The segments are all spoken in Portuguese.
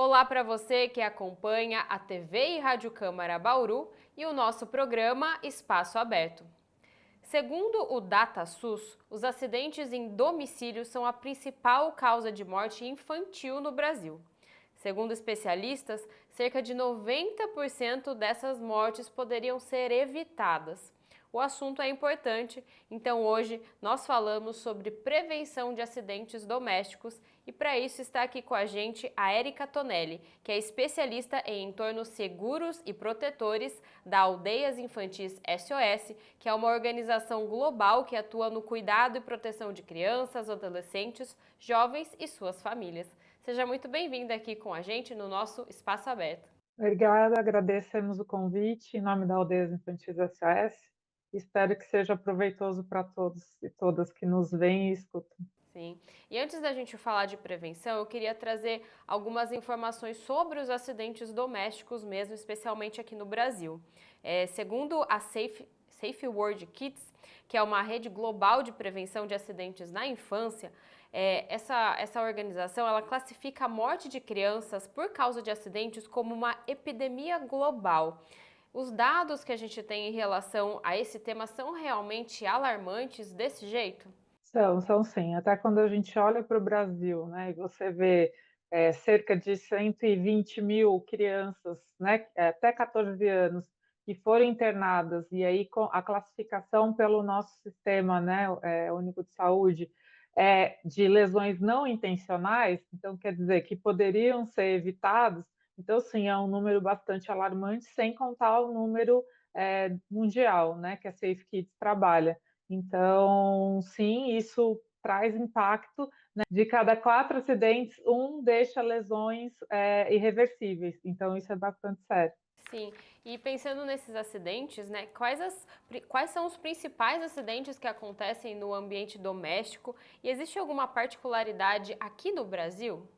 Olá para você que acompanha a TV e Rádio Câmara Bauru e o nosso programa Espaço Aberto. Segundo o DataSUS, os acidentes em domicílio são a principal causa de morte infantil no Brasil. Segundo especialistas, cerca de 90% dessas mortes poderiam ser evitadas. O assunto é importante, então hoje nós falamos sobre prevenção de acidentes domésticos e para isso está aqui com a gente a Érica Tonelli, que é especialista em entornos seguros e protetores da Aldeias Infantis SOS, que é uma organização global que atua no cuidado e proteção de crianças, adolescentes, jovens e suas famílias. Seja muito bem-vinda aqui com a gente no nosso Espaço Aberto. Obrigada, agradecemos o convite em nome da Aldeias Infantis SOS. Espero que seja proveitoso para todos e todas que nos veem e escutam. Sim. E antes da gente falar de prevenção, eu queria trazer algumas informações sobre os acidentes domésticos mesmo, especialmente aqui no Brasil. Segundo a Safe World Kids, que é uma rede global de prevenção de acidentes na infância, essa organização ela classifica a morte de crianças por causa de acidentes como uma epidemia global. Os dados que a gente tem em relação a esse tema são realmente alarmantes desse jeito? São sim. Até quando a gente olha para o Brasil, né, e você vê cerca de 120 mil crianças, né, até 14 anos, que foram internadas, e aí com a classificação pelo nosso sistema, né, único de saúde, de lesões não intencionais, então quer dizer que poderiam ser evitados, então sim, é um número bastante alarmante, sem contar o número mundial, né, que a Safe Kids trabalha. Então, sim, isso traz impacto, né? De cada 4 acidentes, um deixa lesões irreversíveis. Então, isso é bastante sério. Sim, e pensando nesses acidentes, né, quais são os principais acidentes que acontecem no ambiente doméstico? E existe alguma particularidade aqui no Brasil?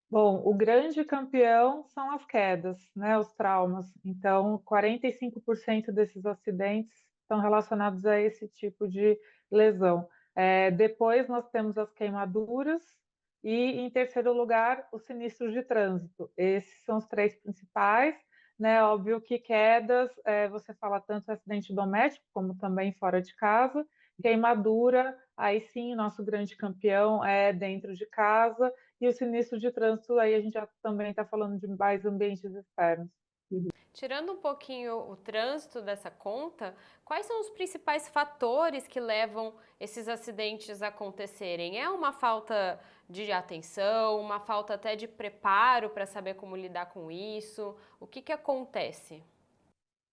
Bom, o grande campeão são as quedas, né, os traumas. Então, 45% desses acidentes estão relacionados a esse tipo de lesão. Depois nós temos as queimaduras e, em terceiro lugar, os sinistros de trânsito. Esses são os três principais, né? Óbvio que quedas, você fala tanto acidente doméstico como também fora de casa. Queimadura, aí sim, nosso grande campeão é dentro de casa, e o sinistro de trânsito, aí a gente já também está falando de mais ambientes externos. Tirando um pouquinho o trânsito dessa conta, quais são os principais fatores que levam esses acidentes a acontecerem? É uma falta de atenção, uma falta até de preparo para saber como lidar com isso? O que acontece?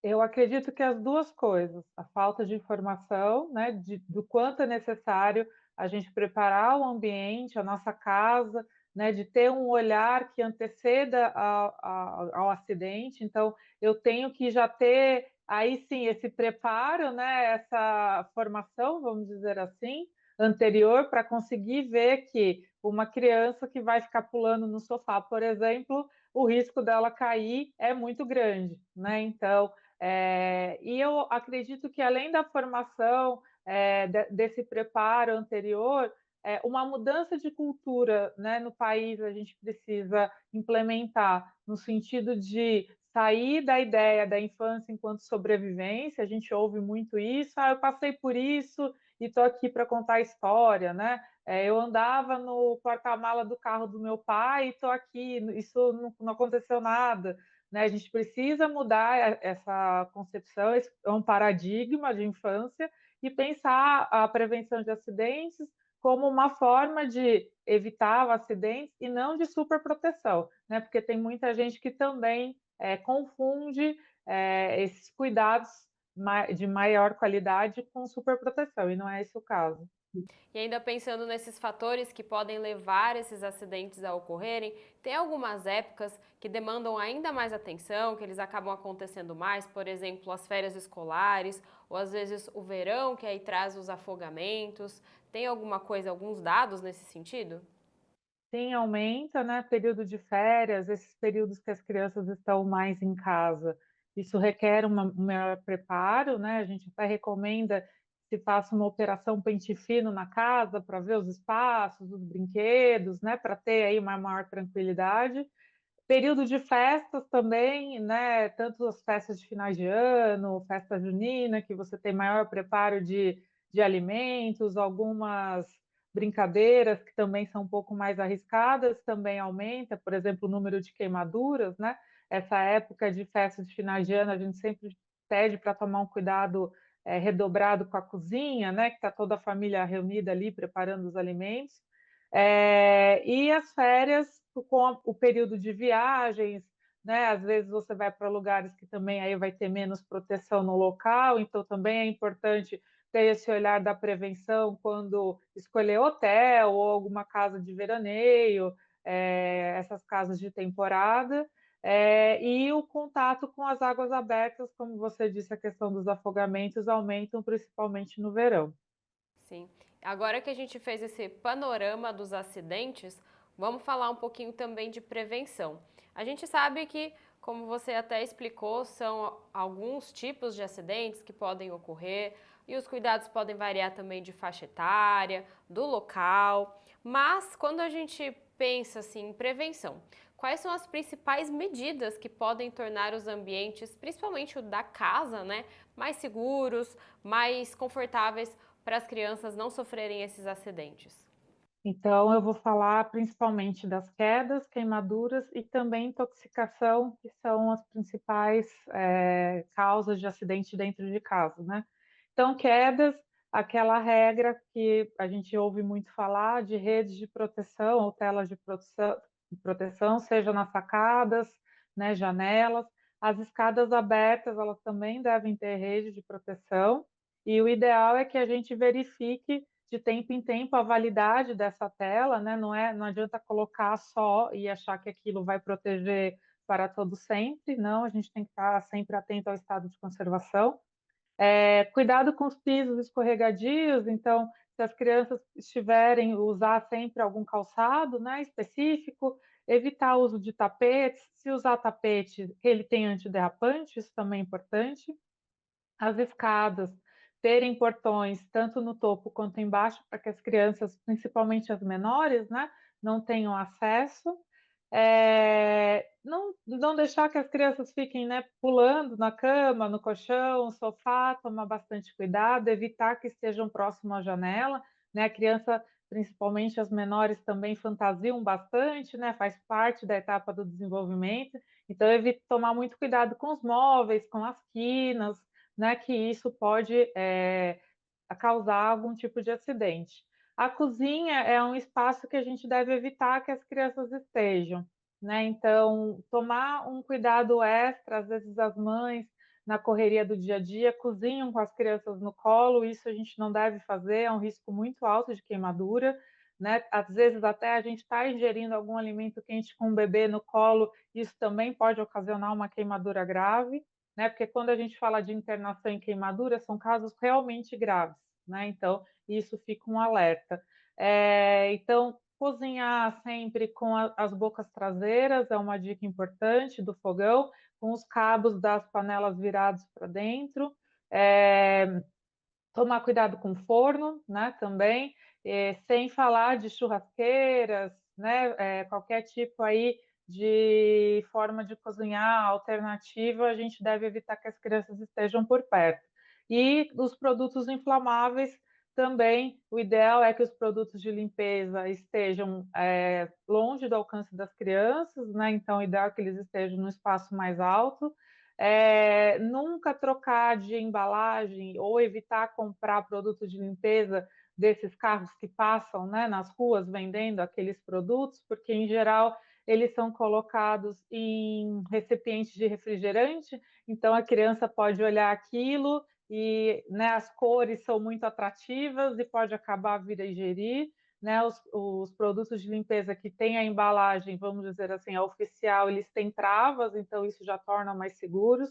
Eu acredito que as duas coisas, a falta de informação, né, do quanto é necessário a gente preparar o ambiente, a nossa casa, né, de ter um olhar que anteceda ao acidente. Então, eu tenho que já ter, aí sim, esse preparo, né, essa formação, vamos dizer assim, anterior, para conseguir ver que uma criança que vai ficar pulando no sofá, por exemplo, o risco dela cair é muito grande, né? Então, e eu acredito que, além da formação, desse preparo anterior, uma mudança de cultura, né, no país a gente precisa implementar, no sentido de sair da ideia da infância enquanto sobrevivência. A gente ouve muito isso: eu passei por isso e estou aqui para contar a história, né? Eu andava no porta-mala do carro do meu pai e estou aqui, isso não aconteceu nada, né? A gente precisa mudar essa concepção, esse é um paradigma de infância, e pensar a prevenção de acidentes como uma forma de evitar acidentes e não de superproteção, né? Porque tem muita gente que também confunde esses cuidados de maior qualidade com superproteção, e não é esse o caso. E ainda pensando nesses fatores que podem levar esses acidentes a ocorrerem, tem algumas épocas que demandam ainda mais atenção, que eles acabam acontecendo mais, por exemplo, as férias escolares, ou às vezes o verão, que aí traz os afogamentos. Tem alguma coisa, alguns dados nesse sentido? Sim, aumenta, né, período de férias, esses períodos que as crianças estão mais em casa. Isso requer um maior preparo, né? A gente até recomenda que se faça uma operação pente fino na casa para ver os espaços, os brinquedos, né, para ter aí uma maior tranquilidade. Período de festas também, né, tanto as festas de finais de ano, festa junina, que você tem maior preparo de alimentos, algumas brincadeiras que também são um pouco mais arriscadas, também aumenta, por exemplo, o número de queimaduras, né? Essa época de festas de finais de ano, a gente sempre pede para tomar um cuidado redobrado com a cozinha, né? Que está toda a família reunida ali preparando os alimentos. E as férias, com o período de viagens, né? Às vezes você vai para lugares que também aí vai ter menos proteção no local, então também é importante ter esse olhar da prevenção quando escolher hotel ou alguma casa de veraneio, essas casas de temporada. E o contato com as águas abertas, como você disse, a questão dos afogamentos aumentam principalmente no verão. Sim. Agora que a gente fez esse panorama dos acidentes, vamos falar um pouquinho também de prevenção. A gente sabe que, como você até explicou, são alguns tipos de acidentes que podem ocorrer e os cuidados podem variar também de faixa etária, do local. Mas quando a gente pensa assim em prevenção, quais são as principais medidas que podem tornar os ambientes, principalmente o da casa, né, mais seguros, mais confortáveis para as crianças não sofrerem esses acidentes? Então, eu vou falar principalmente das quedas, queimaduras e também intoxicação, que são as principais causas de acidente dentro de casa, né? Então, quedas, aquela regra que a gente ouve muito falar de redes de proteção ou telas de proteção, seja nas sacadas, né, janelas. As escadas abertas, elas também devem ter rede de proteção. E o ideal é que a gente verifique de tempo em tempo a validade dessa tela, né? Não adianta colocar só e achar que aquilo vai proteger para todo sempre, não, a gente tem que estar sempre atento ao estado de conservação. Cuidado com os pisos escorregadios, então, se as crianças estiverem, usar sempre algum calçado, né, específico, evitar o uso de tapetes, se usar tapete, que ele tem antiderrapante, isso também é importante. As escadas terem portões tanto no topo quanto embaixo, para que as crianças, principalmente as menores, né, não tenham acesso. Não deixar que as crianças fiquem, né, pulando na cama, no colchão, no sofá, tomar bastante cuidado, evitar que estejam próximo à janela, né? A criança, principalmente as menores, também fantasiam bastante, né? Faz parte da etapa do desenvolvimento. Então, evite tomar muito cuidado com os móveis, com as quinas, né, que isso pode causar algum tipo de acidente. A cozinha é um espaço que a gente deve evitar que as crianças estejam, né? Então, tomar um cuidado extra, às vezes as mães, na correria do dia a dia, cozinham com as crianças no colo, isso a gente não deve fazer, é um risco muito alto de queimadura, né? Às vezes até a gente está ingerindo algum alimento quente com o bebê no colo, isso também pode ocasionar uma queimadura grave, né? Porque quando a gente fala de internação em queimadura, são casos realmente graves, né? Então, isso fica um alerta. Então, cozinhar sempre com as bocas traseiras é uma dica importante do fogão, com os cabos das panelas virados para dentro. É, tomar cuidado com o forno, né? Também, sem falar de churrasqueiras, né? Qualquer tipo aí de forma de cozinhar alternativa, a gente deve evitar que as crianças estejam por perto. E os produtos inflamáveis também, o ideal é que os produtos de limpeza estejam longe do alcance das crianças, né? Então, o ideal é que eles estejam no espaço mais alto. Nunca trocar de embalagem ou evitar comprar produtos de limpeza desses carros que passam, né, nas ruas vendendo aqueles produtos, porque em geral eles são colocados em recipientes de refrigerante, então a criança pode olhar aquilo e, né, as cores são muito atrativas e pode acabar vir a ingerir, né, os produtos de limpeza que têm a embalagem, vamos dizer assim, a oficial, eles têm travas, então isso já torna mais seguros.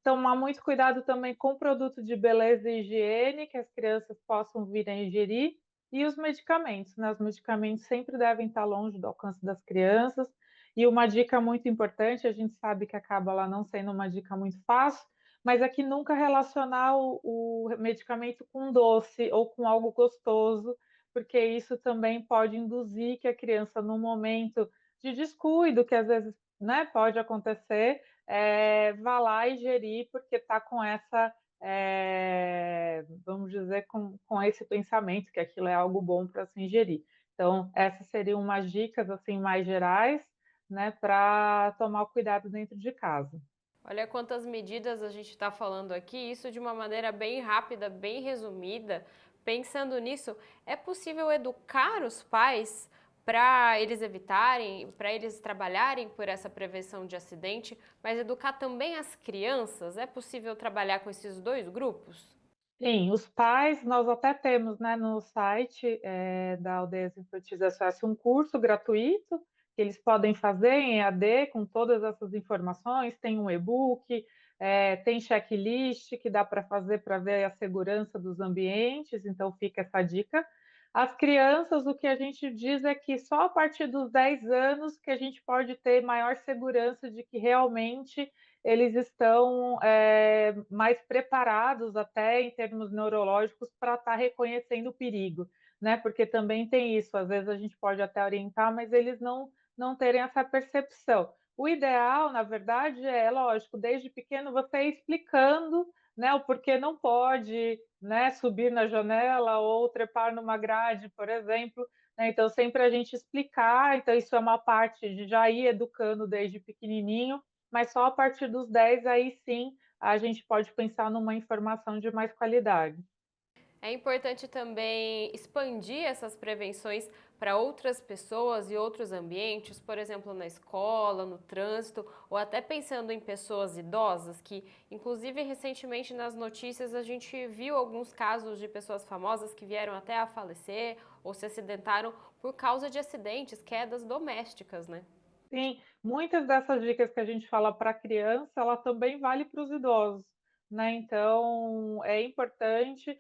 Tomar muito cuidado também com o produto de beleza e higiene, que as crianças possam vir a ingerir, e os medicamentos, né? Os medicamentos sempre devem estar longe do alcance das crianças. E uma dica muito importante, a gente sabe que acaba lá não sendo uma dica muito fácil, mas é que nunca relacionar o medicamento com doce ou com algo gostoso, porque isso também pode induzir que a criança, no momento de descuido que às vezes, né, pode acontecer, vá lá e gerir porque está com essa, vamos dizer, com esse pensamento que aquilo é algo bom para se ingerir. Então, essas seriam umas dicas assim mais gerais, né, para tomar o cuidado dentro de casa. Olha quantas medidas a gente está falando aqui, isso de uma maneira bem rápida, bem resumida. Pensando nisso, é possível educar os pais para eles evitarem, para eles trabalharem por essa prevenção de acidente, mas educar também as crianças? É possível trabalhar com esses dois grupos? Sim, os pais, nós até temos, né, no site, da Aldeias Infantis SOS um curso gratuito que eles podem fazer em EAD com todas essas informações, tem um e-book, tem checklist que dá para fazer para ver a segurança dos ambientes, então fica essa dica. As crianças, o que a gente diz é que só a partir dos 10 anos que a gente pode ter maior segurança de que realmente eles estão mais preparados até em termos neurológicos para estar reconhecendo o perigo, né? Porque também tem isso, às vezes a gente pode até orientar, mas eles não terem essa percepção. O ideal, na verdade, é lógico, desde pequeno você ir explicando, né, o porquê não pode, né, subir na janela ou trepar numa grade, por exemplo. Né? Então, sempre a gente explicar, então isso é uma parte de já ir educando desde pequenininho, mas só a partir dos 10 aí sim a gente pode pensar numa informação de mais qualidade. É importante também expandir essas prevenções para outras pessoas e outros ambientes, por exemplo, na escola, no trânsito, ou até pensando em pessoas idosas, que, inclusive, recentemente nas notícias a gente viu alguns casos de pessoas famosas que vieram até a falecer ou se acidentaram por causa de acidentes, quedas domésticas, né? Sim, muitas dessas dicas que a gente fala para criança, ela também vale para os idosos, né? Então, é importante,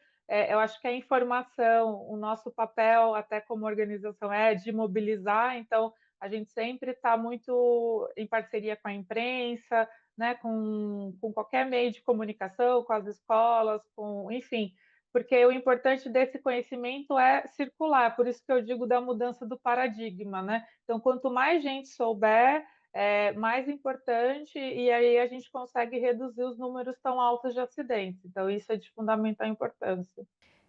eu acho que a informação, o nosso papel até como organização é de mobilizar, então a gente sempre está muito em parceria com a imprensa, né? Com qualquer meio de comunicação, com as escolas, com, enfim, porque o importante desse conhecimento é circular, por isso que eu digo da mudança do paradigma, né? Então, quanto mais gente souber, mais importante, e aí a gente consegue reduzir os números tão altos de acidentes. Então, isso é de fundamental importância.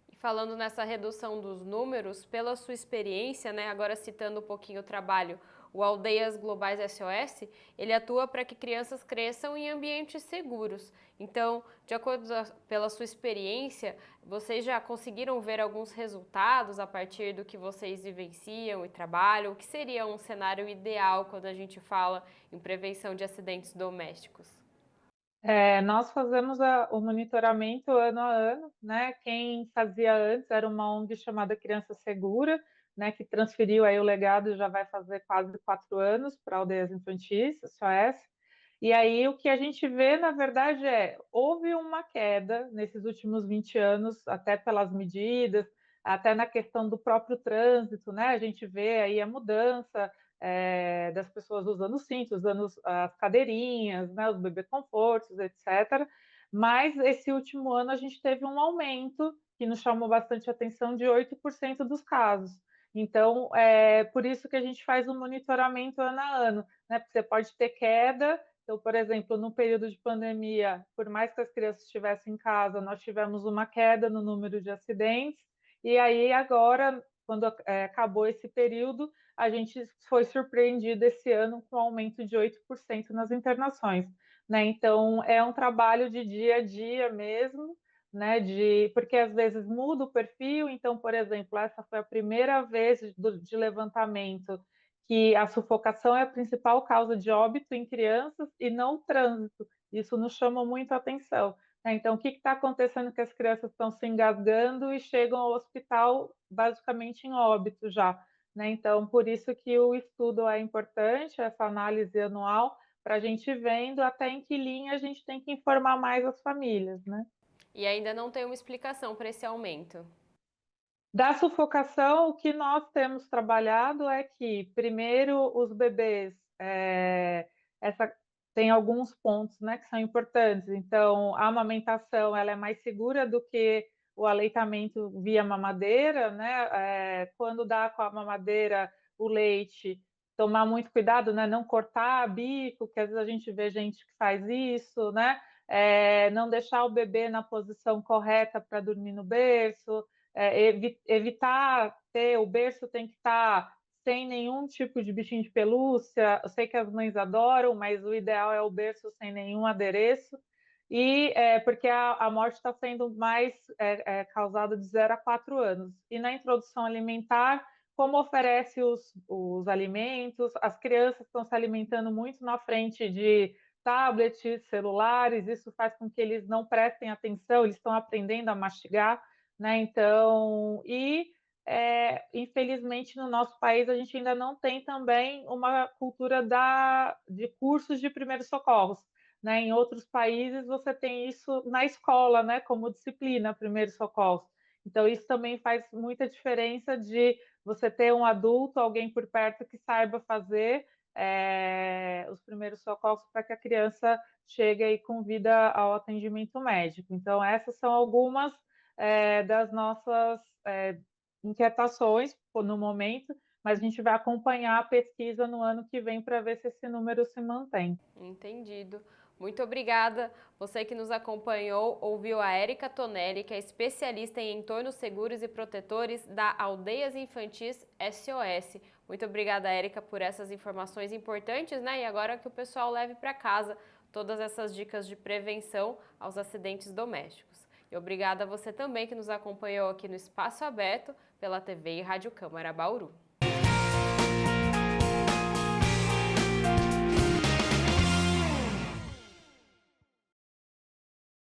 E falando nessa redução dos números, pela sua experiência, né, agora citando um pouquinho o trabalho, o Aldeias Globais SOS, ele atua para que crianças cresçam em ambientes seguros. Então, de acordo pela sua experiência, vocês já conseguiram ver alguns resultados a partir do que vocês vivenciam e trabalham? O que seria um cenário ideal quando a gente fala em prevenção de acidentes domésticos? Nós fazemos o monitoramento ano a ano, né? Quem fazia antes era uma ONG chamada Criança Segura, né? Que transferiu aí o legado, já vai fazer quase 4 anos para aldeias infantis, SOS. E aí o que a gente vê, na verdade, houve uma queda nesses últimos 20 anos, até pelas medidas, até na questão do próprio trânsito, né? A gente vê aí a mudança, das pessoas usando cinto, usando as cadeirinhas, né, os bebê confortos, etc. Mas esse último ano a gente teve um aumento que nos chamou bastante atenção de 8% dos casos. Então, é por isso que a gente faz um monitoramento ano a ano, né? Porque você pode ter queda. Então, por exemplo, no período de pandemia, por mais que as crianças estivessem em casa, nós tivemos uma queda no número de acidentes. E aí, agora, quando acabou esse período, a gente foi surpreendido esse ano com um aumento de 8% nas internações. Né? Então, é um trabalho de dia a dia mesmo, né? Porque às vezes muda o perfil. Então, por exemplo, essa foi a primeira vez de levantamento que a sufocação é a principal causa de óbito em crianças e não o trânsito. Isso nos chama muito a atenção. Né? Então, o que está acontecendo que as crianças estão se engasgando e chegam ao hospital basicamente em óbito já? Né? Então, por isso que o estudo é importante, essa análise anual, para a gente vendo até em que linha a gente tem que informar mais as famílias. Né? E ainda não tem uma explicação para esse aumento. Da sufocação, o que nós temos trabalhado é que, primeiro, os bebês, essa, tem alguns pontos, né, que são importantes. Então, a amamentação ela é mais segura do que o aleitamento via mamadeira, né? Quando dá com a mamadeira o leite, tomar muito cuidado, né? Não cortar bico, que às vezes a gente vê gente que faz isso, né? Não deixar o bebê na posição correta para dormir no berço, evitar ter, o berço tem que estar sem nenhum tipo de bichinho de pelúcia. Eu sei que as mães adoram, mas o ideal é o berço sem nenhum adereço. Porque a morte está sendo mais causada de 0 a 4 anos. E na introdução alimentar, como oferece os alimentos, as crianças estão se alimentando muito na frente de tablets, celulares, isso faz com que eles não prestem atenção, eles estão aprendendo a mastigar, né? Então, infelizmente no nosso país a gente ainda não tem também uma cultura de cursos de primeiros socorros. Né? Em outros países você tem isso na escola, né? Como disciplina, primeiros socorros. Então isso também faz muita diferença de você ter um adulto, alguém por perto que saiba fazer os primeiros socorros para que a criança chegue aí com vida ao atendimento médico. Então essas são algumas das nossas inquietações no momento, mas a gente vai acompanhar a pesquisa no ano que vem para ver se esse número se mantém. Entendido. Muito obrigada. Você que nos acompanhou ouviu a Érica Tonelli, que é especialista em entornos seguros e protetores da Aldeias Infantis SOS. Muito obrigada, Érica, por essas informações importantes, né? E agora que o pessoal leve para casa todas essas dicas de prevenção aos acidentes domésticos. E obrigada a você também que nos acompanhou aqui no Espaço Aberto pela TV e Rádio Câmara Bauru.